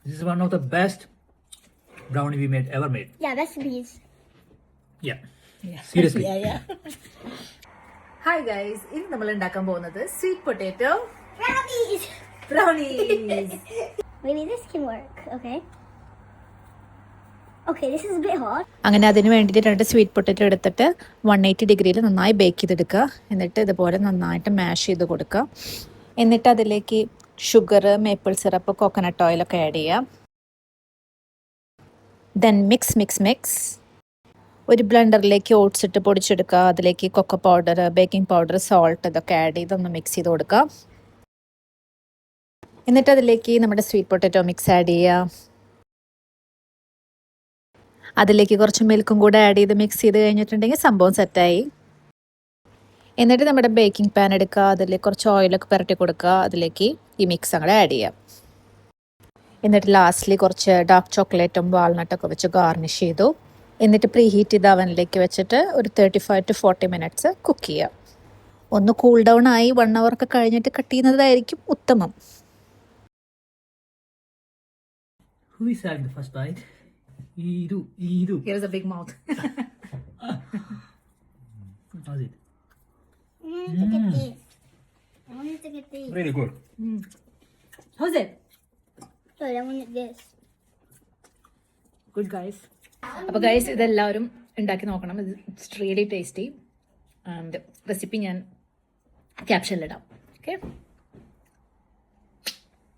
This is one of the best brownie we ever made. Yeah, recipes. Yeah. Seriously. Hi guys, ഇന്ന് നമ്മൾ ഉണ്ടാക്കാൻ പോകുന്നത് sweet potato Brownies! Brownies. Maybe this can work, okay? Okay, this is a bit hot. അങ്ങനെ അതിന് വേണ്ടിയിട്ട് 2 sweet potato എടുത്തിട്ട് 180 ഡിഗ്രിയിൽ നന്നായി ബേക്ക് ചെയ്തെടുക്കുക. എന്നിട്ട് ഇതുപോലെ നന്നായിട്ട് മാഷ് ചെയ്ത് കൊടുക്കുക. എന്നിട്ട് അതിലേക്ക് ഷുഗർ, മേപ്പിൾ സിറപ്പ്, കോക്കനട്ട് ഓയിലൊക്കെ ആഡ് ചെയ്യാം. Then mix. ഒരു ബ്ലെൻഡറിലേക്ക് ഓട്സ് ഇട്ട് പൊടിച്ചെടുക്കുക. അതിലേക്ക് cocoa powder, baking powder, salt ഇതൊക്കെ ആഡ് ചെയ്ത് ഒന്ന് മിക്സ് ചെയ്ത് കൊടുക്കുക. എന്നിട്ട് അതിലേക്ക് നമ്മുടെ സ്വീറ്റ് പൊട്ടാറ്റോ മിക്സ് ആഡ് ചെയ്യുക. അതിലേക്ക് കുറച്ച് മിൽക്കും കൂടെ ആഡ് ചെയ്ത് മിക്സ് ചെയ്ത് കഴിഞ്ഞിട്ടുണ്ടെങ്കിൽ സംഭവം സെറ്റായി. എന്നിട്ട് നമ്മുടെ ബേക്കിംഗ് പാൻ എടുക്കുക. അതിൽ കുറച്ച് ഓയിലൊക്കെ പുരട്ടി കൊടുക്കുക. അതിലേക്ക് ഈ മിക്സ് അങ്ങോട്ട് ആഡ് ചെയ്യാം. എന്നിട്ട് ലാസ്റ്റ്ലി കുറച്ച് ഡാർക്ക് ചോക്ലേറ്റും വാൾനട്ടൊക്കെ വെച്ച് ഗാർണിഷ് ചെയ്തു. എന്നിട്ട് പ്രീ ഹീറ്റ് ചെയ്ത അവനിലേക്ക് വെച്ചിട്ട് ഒരു 35 to 40 minutes കുക്ക് ചെയ്യാം. ഒന്ന് കൂൾ ഡൗൺ ആയി 1 hour ഒക്കെ കഴിഞ്ഞിട്ട് കട്ട് ചെയ്യുന്നതായിരിക്കും ഉത്തമം. Who is having the first bite? Edu. Here's a big mouth. How's it? To get this. I wanted to get this. Really good. How's it? Good, I wanted this. Good guys. അപ്പോൾ guys, ഇതെല്ലാവരും ഉണ്ടാക്കി നോക്കണം. It's really tasty. And recipe ഞാൻ ക്യാപ്ഷനിലിടാം. Okay.